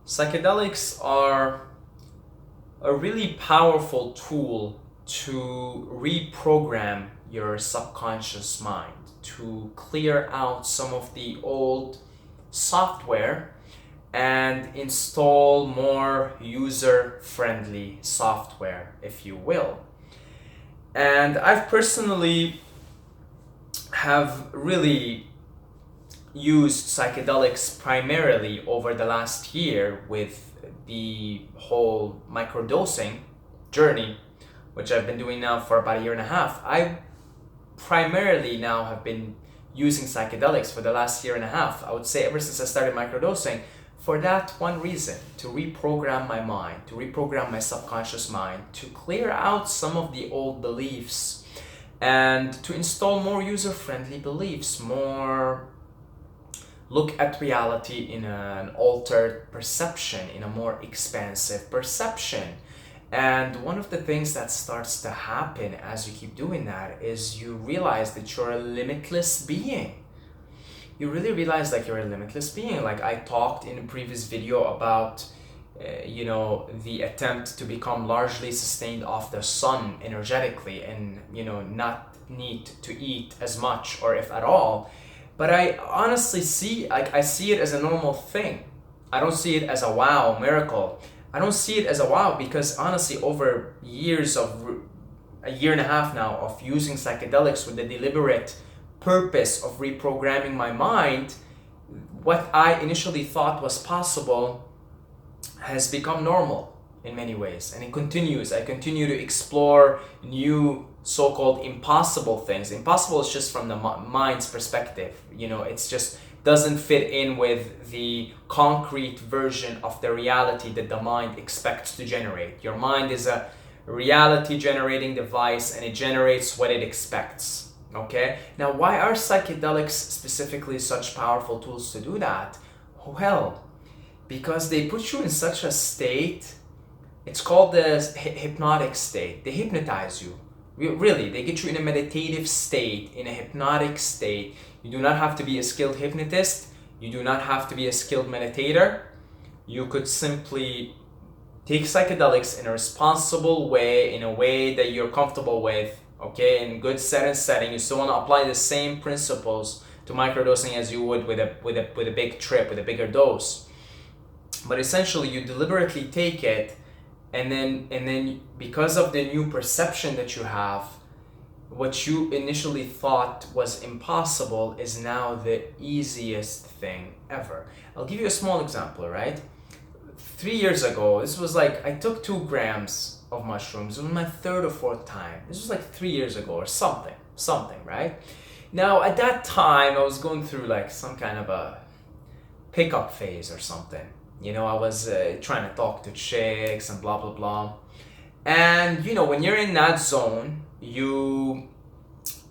Psychedelics are a really powerful tool to reprogram your subconscious mind, to clear out some of the old software and install more user-friendly software, if you will. And I've personally have really used psychedelics primarily over the last year with the whole microdosing journey, which I've been doing now for about a year and a half. I primarily now have been using psychedelics for the last year and a half. I would say ever since I started microdosing, for that one reason, to reprogram my mind, to reprogram my subconscious mind, to clear out some of the old beliefs and to install more user-friendly beliefs, more look at reality in an altered perception, in a more expansive perception. And one of the things that starts to happen as you keep doing that is you realize that you're a limitless being. You really realize like you're a limitless being. Like I talked in a previous video about the attempt to become largely sustained off the sun energetically and not need to eat as much or if at all. But I honestly see it as a normal thing. I don't see it as a wow miracle. I don't see it as a wow because honestly over years of a year and a half now of using psychedelics with the deliberate purpose of reprogramming my mind, what I initially thought was possible has become normal in many ways, and it continues. I continue to explore new so-called impossible things. Impossible is just from the mind's perspective. It's just doesn't fit in with the concrete version of the reality that the mind expects to generate. Your mind is a reality generating device and it generates what it expects. Okay? Now, why are psychedelics specifically such powerful tools to do that? Well, because they put you in such a state. It's called the hypnotic state. They hypnotize you. Really, they get you in a meditative state, in a hypnotic state. You do not have to be a skilled hypnotist. You do not have to be a skilled meditator. You could simply take psychedelics in a responsible way, in a way that you're comfortable with, okay, in good setting. You still want to apply the same principles to microdosing as you would with a big trip, with a bigger dose. But essentially, you deliberately take it, and then because of the new perception that you have, what you initially thought was impossible is now the easiest thing ever. I'll give you a small example, right? 3 years ago, this was like, I took 2 grams of mushrooms. It was my 3rd or 4th time. This was like 3 years ago or something, right? Now, at that time, I was going through like some kind of a pickup phase or something. I was trying to talk to chicks and blah, blah, blah. And, when you're in that zone, you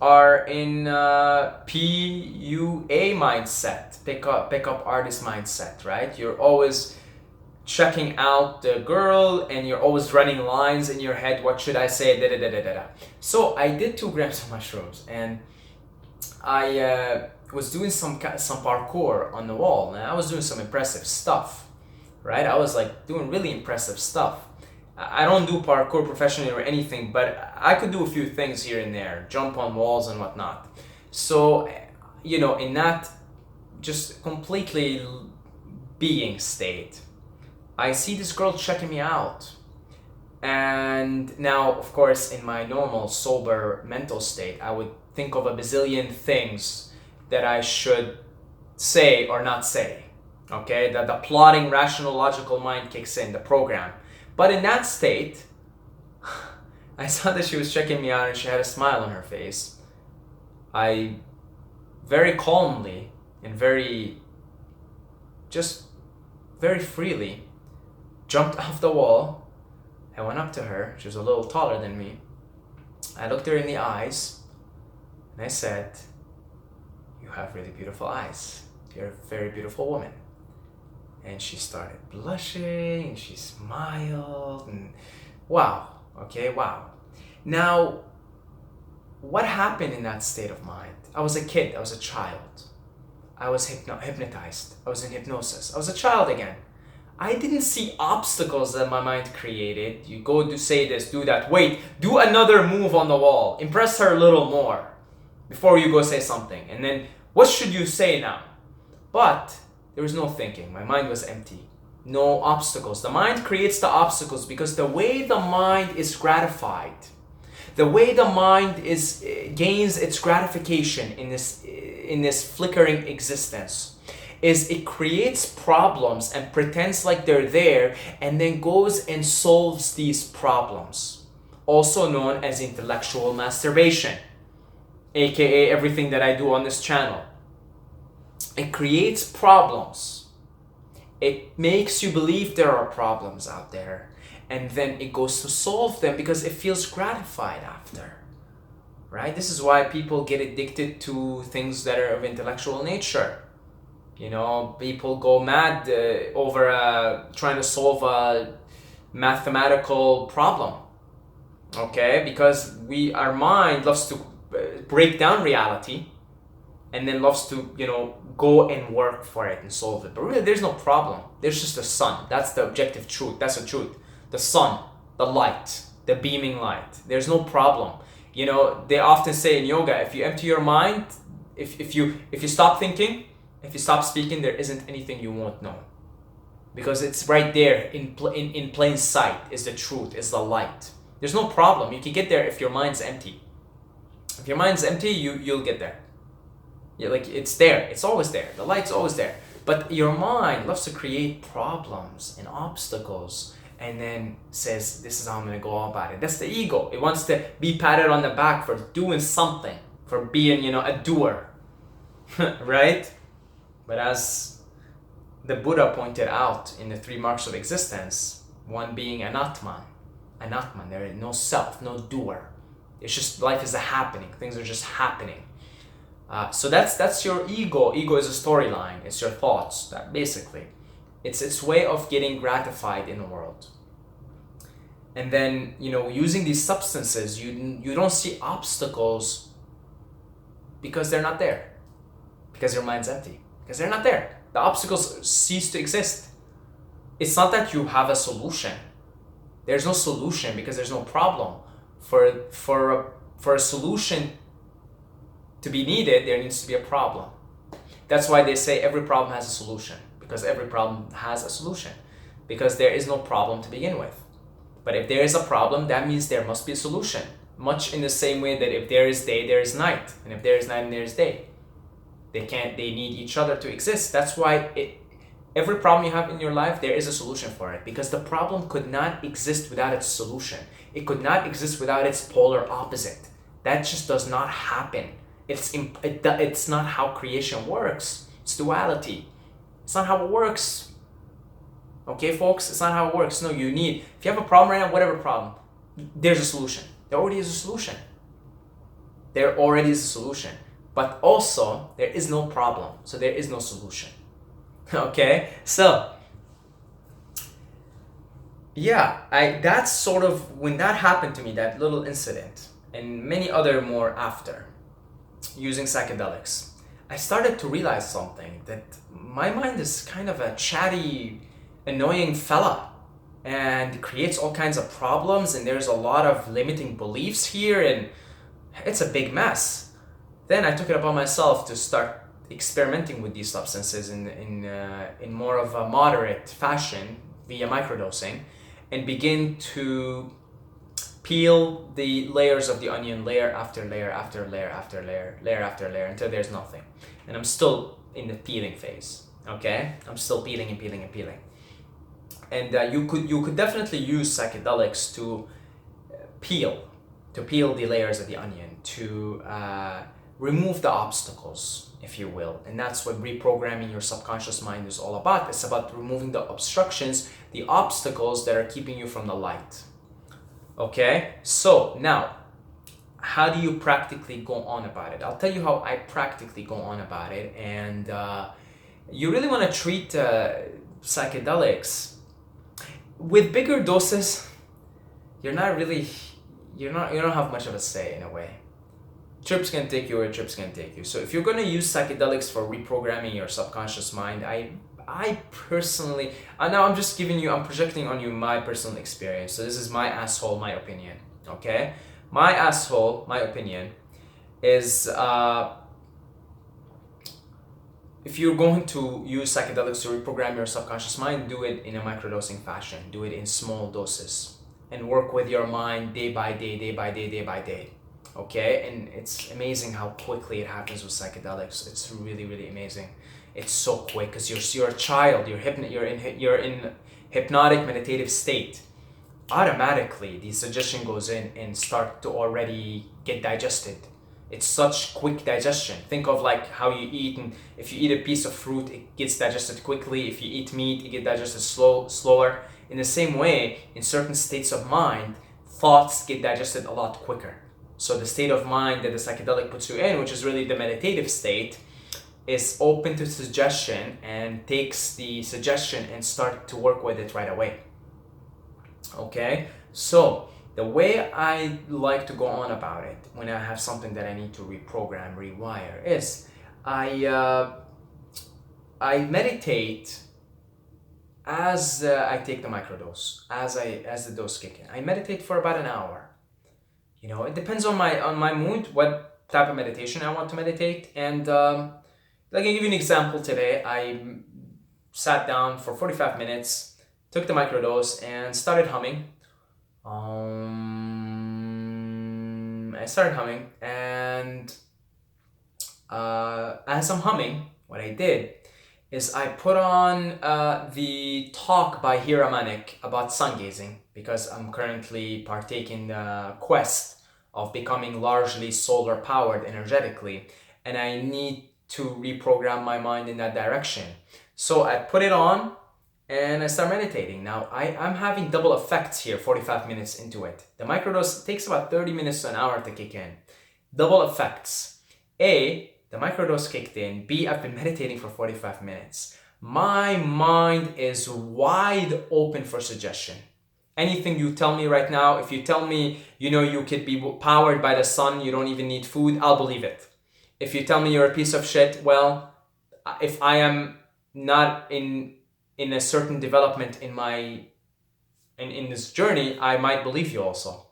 are in PUA mindset, pick up artist mindset, right? You're always checking out the girl and you're always running lines in your head. What should I say? Da, da, da, da, da, da. So I did 2 grams of mushrooms and I was doing some parkour on the wall, and I was doing some impressive stuff. Right? I was like doing really impressive stuff. I don't do parkour professionally or anything, but I could do a few things here and there, jump on walls and whatnot. So, in that just completely being state, I see this girl checking me out. And now, of course, in my normal sober mental state, I would think of a bazillion things that I should say or not say. Okay, the plotting, rational, logical mind kicks in, the program. But in that state, I saw that she was checking me out and she had a smile on her face. I very calmly and very freely jumped off the wall. I went up to her. She was a little taller than me. I looked her in the eyes and I said, "You have really beautiful eyes. You're a very beautiful woman." And she started blushing and she smiled and wow. Now, what happened in that state of mind? I was a kid, I was a child. I was hypnotized, I was in hypnosis. I was a child again. I didn't see obstacles that my mind created. You go to say this, do that. Wait, do another move on the wall. Impress her a little more before you go say something. And then, what should you say now? But there was no thinking. My mind was empty. No obstacles. The mind creates the obstacles because the way the mind is gratified, the way the mind gains its gratification in this flickering existence, is it creates problems and pretends like they're there and then goes and solves these problems, also known as intellectual masturbation, aka everything that I do on this channel. It creates problems. It makes you believe there are problems out there, and then it goes to solve them because it feels gratified after. Right? This is why people get addicted to things that are of intellectual nature. You know, people go mad over trying to solve a mathematical problem. Okay? Because our mind loves to break down reality and then loves to, go and work for it and solve it. But really, there's no problem. There's just the sun. That's the objective truth. That's the truth. The sun, the light, the beaming light. There's no problem. They often say in yoga, if you empty your mind, if you stop thinking, if you stop speaking, there isn't anything you won't know. Because it's right there in plain sight is the truth, is the light. There's no problem. You can get there if your mind's empty. If your mind's empty, you'll get there. Yeah, like it's there. It's always there. The light's always there. But your mind loves to create problems and obstacles and then says, this is how I'm going to go about it. That's the ego. It wants to be patted on the back for doing something, for being, a doer. Right? But as the Buddha pointed out in the 3 marks of existence, one being anatman, there is no self, no doer. It's just life is a happening. Things are just happening. So that's your ego. Ego is a storyline. It's your thoughts. That basically, it's its way of getting gratified in the world. And then using these substances, you don't see obstacles because they're not there. Because your mind's empty. Because they're not there. The obstacles cease to exist. It's not that you have a solution. There's no solution because there's no problem. For a solution to be needed, there needs to be a problem. That's why they say every problem has a solution. Because every problem has a solution. Because there is no problem to begin with. But if there is a problem, that means there must be a solution. Much in the same way that if there is day, there is night. And if there is night, there is day. They need each other to exist. That's why every problem you have in your life, there is a solution for it. Because the problem could not exist without its solution. It could not exist without its polar opposite. That just does not happen. It's not how creation works. It's duality. It's not how it works. Okay, folks? It's not how it works. No, if you have a problem right now, whatever problem, there's a solution. There already is a solution. There already is a solution. But also, there is no problem. So there is no solution. Okay? So, yeah, that's sort of, when that happened to me, that little incident, and many other more after, using psychedelics, I started to realize something, that my mind is kind of a chatty, annoying fella, and creates all kinds of problems, and there's a lot of limiting beliefs here, and it's a big mess. Then I took it upon myself to start experimenting with these substances in more of a moderate fashion via microdosing, and begin to peel the layers of the onion, layer after layer after layer after layer, layer after layer, until there's nothing. And I'm still in the peeling phase. Okay, I'm still peeling and peeling and peeling. And you could definitely use psychedelics to peel the layers of the onion, to remove the obstacles, if you will. And that's what reprogramming your subconscious mind is all about. It's about removing the obstructions, the obstacles that are keeping you from the light. Okay, so now, how do you practically go on about it? I'll tell you how I practically go on about it. And you really want to treat psychedelics with bigger doses. You don't have much of a say in a way. Trips can take you where trips can take you. So if you're going to use psychedelics for reprogramming your subconscious mind, I personally, now I'm just giving you, I'm projecting on you my personal experience. So this is my asshole, my opinion. Okay, my asshole, my opinion is if you're going to use psychedelics to reprogram your subconscious mind, do it in a microdosing fashion. Do it in small doses and work with your mind day by day, day by day, day by day. Okay, and it's amazing how quickly it happens with psychedelics. It's really, really amazing. It's so quick because you're a child. You're in hypnotic meditative state. Automatically, the suggestion goes in and start to already get digested. It's such quick digestion. Think of like how you eat, and if you eat a piece of fruit, it gets digested quickly. If you eat meat, it gets digested slower. In the same way, in certain states of mind, thoughts get digested a lot quicker. So the state of mind that the psychedelic puts you in, which is really the meditative state, is open to suggestion and takes the suggestion and start to work with it right away. Okay, so the way I like to go on about it when I have something that I need to reprogram, rewire, is I meditate as I take the microdose, as the dose kick in. I meditate for about an hour. You know, it depends on my mood, what type of meditation I want to meditate. And like, I'll give you an example today. I sat down for 45 minutes, took the microdose, and started humming. I started humming, and as I'm humming, what I did is I put on the talk by Hiramanik about sun gazing, because I'm currently partaking the quest of becoming largely solar powered energetically, and I need to reprogram my mind in that direction. So I put it on and I start meditating. Now I'm having double effects here 45 minutes into it. The microdose takes about 30 minutes to an hour to kick in. Double effects. A, the microdose kicked in. B, I've been meditating for 45 minutes. My mind is wide open for suggestion. Anything you tell me right now, if you tell me, you know, you could be powered by the sun, you don't even need food, I'll believe it. If you tell me you're a piece of shit, well, if I am not in a certain development in this journey, I might believe you also.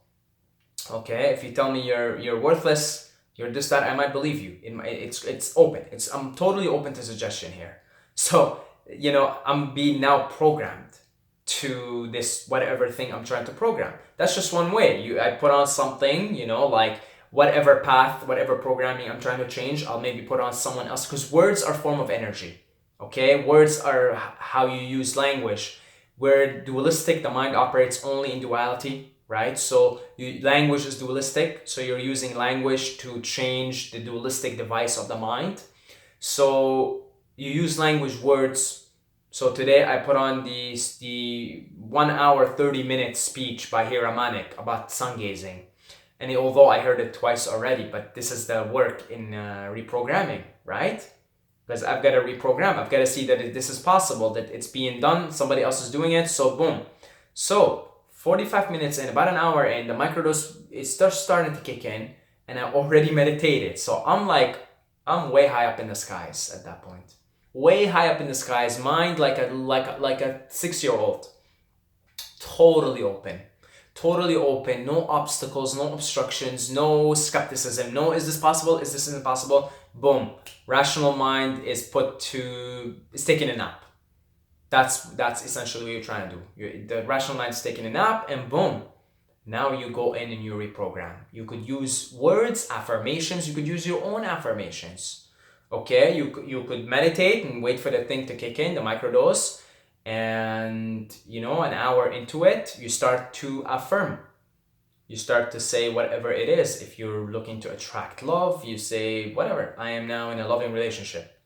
Okay, if you tell me you're worthless, you're this, that, I might believe you. It's open. I'm totally open to suggestion here. So, you know, I'm being now programmed to this whatever thing I'm trying to program. That's just one way. I put on something, you know, like whatever path, whatever programming I'm trying to change, I'll maybe put on someone else, because words are a form of energy. Okay, words are how you use language. We're dualistic, the mind operates only in duality, right? So language is dualistic, so you're using language to change the dualistic device of the mind. So you use language, words. So today I put on the 1 hour 30-minute speech by Hiramanik about sun gazing. And although I heard it twice already, but this is the work in reprogramming, right? Because I've got to reprogram. I've got to see that this is possible, that it's being done, somebody else is doing it, so boom. So 45 minutes in, about an hour in, the microdose is starting to kick in, and I already meditated. So I'm way high up in the skies at that point. Way high up in the skies, mind like a 6-year-old. Totally open. Totally open, no obstacles, no obstructions, no skepticism, no is this possible, is this impossible, boom. Rational mind is taking a nap. That's essentially what you're trying to do. The rational mind is taking a nap, and boom. Now you go in and you reprogram. You could use words, affirmations, you could use your own affirmations. Okay, you could meditate and wait for the thing to kick in, the microdose. And, you know, an hour into it, you start to affirm. You start to say whatever it is. If you're looking to attract love, you say whatever. I am now in a loving relationship.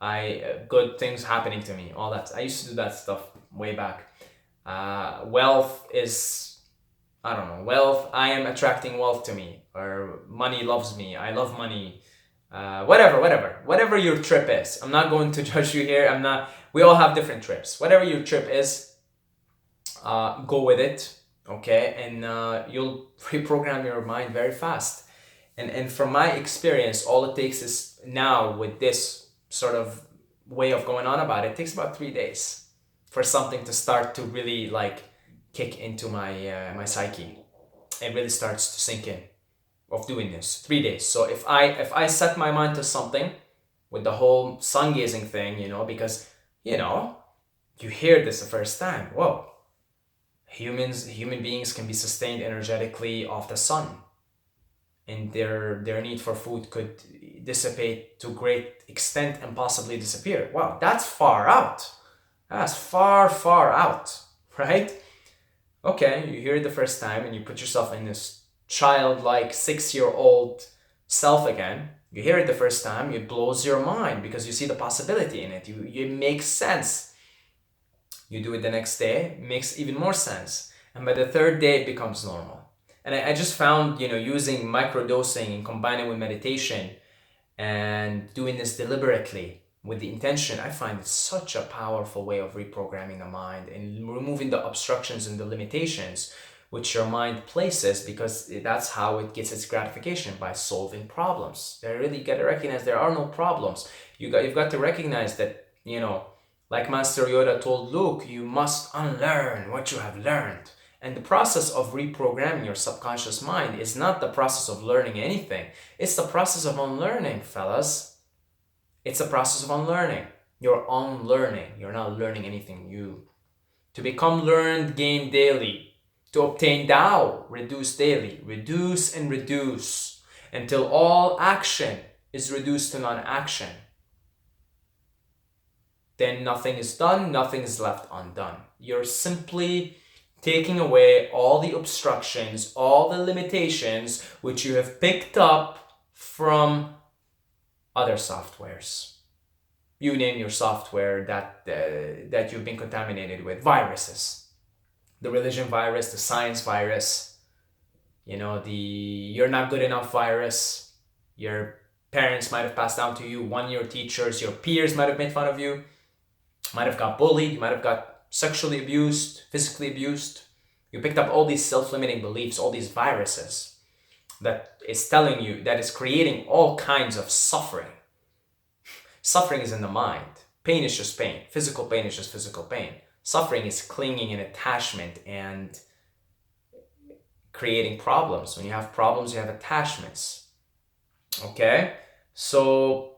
Good things happening to me. All that. I used to do that stuff way back. Wealth is, I don't know. Wealth. I am attracting wealth to me. Or money loves me. I love money. Whatever your trip is. I'm not going to judge you here. We all have different trips. Whatever your trip is, go with it, okay? And you'll reprogram your mind very fast. And from my experience, all it takes is now with this sort of way of going on about it takes about 3 days for something to start to really like kick into my psyche. It really starts to sink in of doing this. 3 days. So if I set my mind to something with the whole sun gazing thing, because you hear this the first time. Whoa, human beings can be sustained energetically off the sun, and their need for food could dissipate to great extent and possibly disappear. Wow, that's far out. That's far, far out, right? Okay, you hear it the first time and you put yourself in this childlike 6-year-old self again. You hear it the first time, it blows your mind because you see the possibility in it. It makes sense. You do it the next day, it makes even more sense. And by the third day, it becomes normal. And I just found, using microdosing and combining with meditation and doing this deliberately with the intention, I find it's such a powerful way of reprogramming the mind and removing the obstructions and the limitations which your mind places, because that's how it gets its gratification, by solving problems. They really got to recognize there are no problems. You've got to recognize that, like Master Yoda told Luke, you must unlearn what you have learned. And the process of reprogramming your subconscious mind is not the process of learning anything. It's the process of unlearning, fellas. It's a process of unlearning. You're unlearning. You're not learning anything new. To become learned, gain daily. To obtain Tao, reduce daily. Reduce and reduce until all action is reduced to non-action. Then nothing is done, nothing is left undone. You're simply taking away all the obstructions, all the limitations which you have picked up from other softwares. You name your software that you've been contaminated with. Viruses. The religion virus, the science virus, the you're not good enough virus. Your parents might have passed down to you, your teachers, your peers might have made fun of you, might have got bullied, you might have got sexually abused, physically abused. You picked up all these self-limiting beliefs, all these viruses that is telling you, that is creating all kinds of suffering. Suffering is in the mind. Pain is just pain. Physical pain is just physical pain. Suffering is clinging and attachment and creating problems. When you have problems, you have attachments. Okay? So,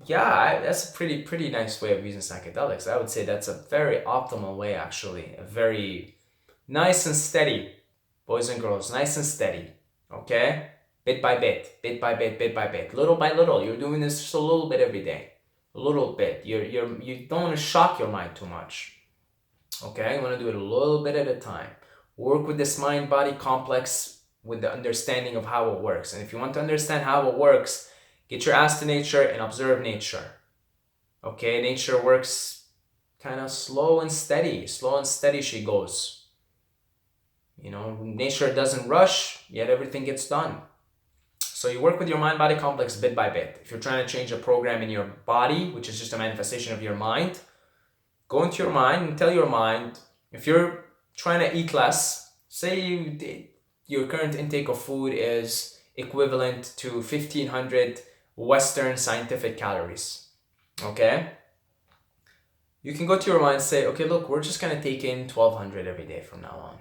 yeah, that's a pretty nice way of using psychedelics. I would say that's a very optimal way, actually. A very nice and steady, boys and girls, nice and steady. Okay? Bit by bit, bit by bit, bit by bit, little by little. You're doing this just a little bit every day. A little bit. You don't want to shock your mind too much. Okay? You want to do it a little bit at a time. Work with this mind-body complex with the understanding of how it works. And if you want to understand how it works, get your ass to nature and observe nature. Okay? Nature works kind of slow and steady. Slow and steady she goes. Nature doesn't rush, yet everything gets done. So you work with your mind-body complex bit by bit. If you're trying to change a program in your body, which is just a manifestation of your mind, go into your mind and tell your mind, if you're trying to eat less, say your current intake of food is equivalent to 1,500 Western scientific calories, okay? You can go to your mind and say, okay, look, we're just going to take in 1,200 every day from now on.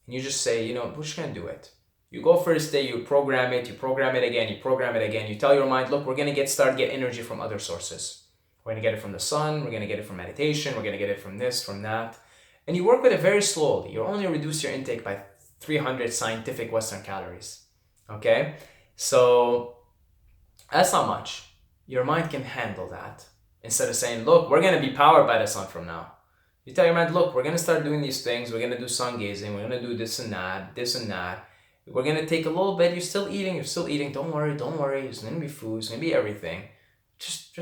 And you just say, we're just going to do it. You go first day, you program it again, you program it again. You tell your mind, look, we're going to get energy from other sources. We're going to get it from the sun, we're going to get it from meditation, we're going to get it from this, from that. And you work with it very slowly. You only reduce your intake by 300 scientific Western calories. Okay? So that's not much. Your mind can handle that. Instead of saying, look, we're going to be powered by the sun from now. You tell your mind, look, we're going to start doing these things. We're going to do sun gazing. We're going to do this and that, this and that. We're going to take a little bit. You're still eating. Don't worry. It's going to be food. It's going to be everything. Just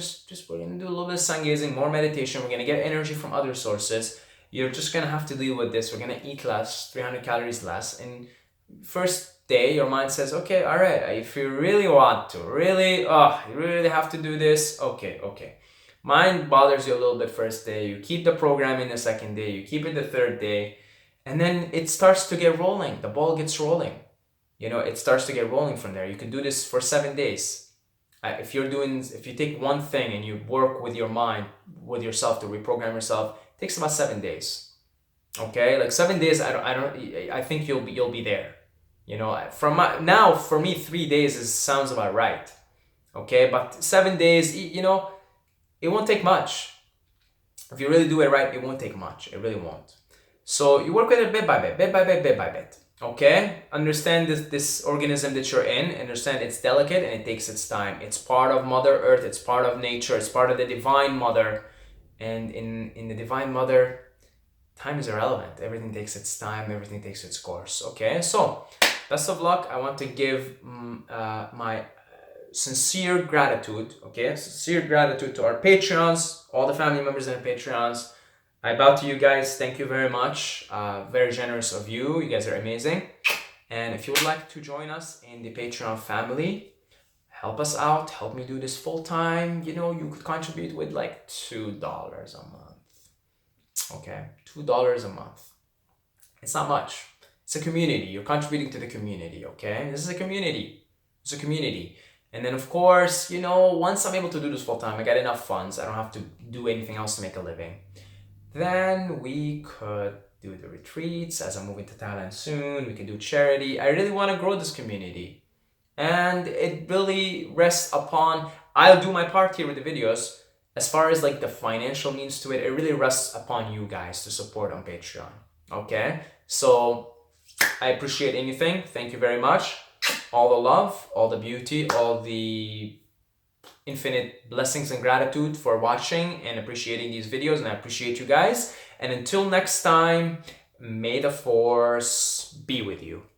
we're going to do a little bit of sun gazing, more meditation. We're going to get energy from other sources. You're just going to have to deal with this. We're going to eat less, 300 calories less. And first day, your mind says, okay, all right, if you really want to, you really have to do this, okay. Mind bothers you a little bit first day. You keep the program in the second day. You keep it the third day. And then it starts to get rolling. The ball gets rolling. It starts to get rolling from there. You can do this for 7 days. If you take one thing and you work with your mind, with yourself to reprogram yourself, it takes about 7 days. Okay, like 7 days. I think you'll be there. You know, now for me, 3 days sounds about right. Okay, but 7 days, you know, it won't take much. If you really do it right, it won't take much. It really won't. So you work with it bit by bit, bit by bit, bit by bit. Okay? Understand this organism that you're in. Understand it's delicate and it takes its time. It's part of Mother Earth. It's part of nature. It's part of the Divine Mother. And in the Divine Mother, time is irrelevant. Everything takes its time. Everything takes its course. Okay? So, best of luck. I want to give my sincere gratitude, okay? Sincere gratitude to our Patreons, all the family members and Patreons. I bow to you guys. Thank you very much. Very generous of you. You guys are amazing. And if you would like to join us in the Patreon family, help us out. Help me do this full time. You know, you could contribute with like $2 a month. Okay, $2 a month. It's not much. It's a community. You're contributing to the community, okay? This is a community. It's a community. And then, of course, you know, once I'm able to do this full time, I get enough funds, I don't have to do anything else to make a living, then we could do the retreats. As I'm moving to Thailand soon, we can do charity. I really want to grow this community. And it really rests upon, I'll do my part here with the videos. As far as like the financial means to it, it really rests upon you guys to support on Patreon. Okay? So I appreciate anything. Thank you very much. All the love, all the beauty, all the infinite blessings and gratitude for watching and appreciating these videos, and I appreciate you guys. And until next time, may the force be with you.